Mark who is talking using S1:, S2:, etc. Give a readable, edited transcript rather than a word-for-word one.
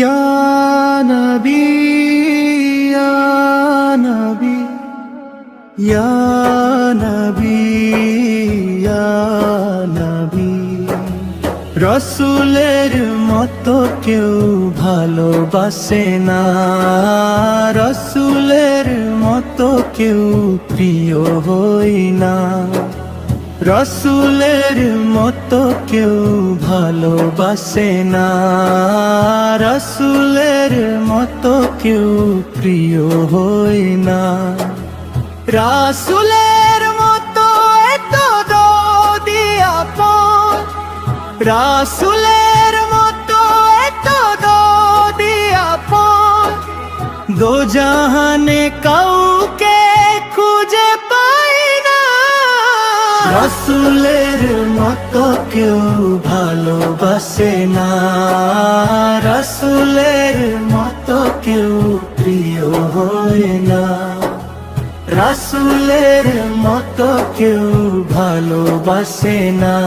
S1: ইয়া নবী ইয়া নবী ইয়া নবী ইয়া নবী রসুলের মতো কেউ ভালোবাসে না, রসুলের মতো কেউ প্রিয় হই না, রসুলের মতো কেউ ভালোবাসে না, রসুলের মতো কেউ প্রিয় হই না। রসুলের মতো এত দরদি আপন, রসুলের মতো এত দরদি আপন, দো জাহানে কাউকে খুঁজে পাই না। রসুলের মতো কেউ ভালোবাসে না, রসুলের মতো কেউ প্রিয় হয় না, রসুলের মতো কেউ ভালোবাসে না।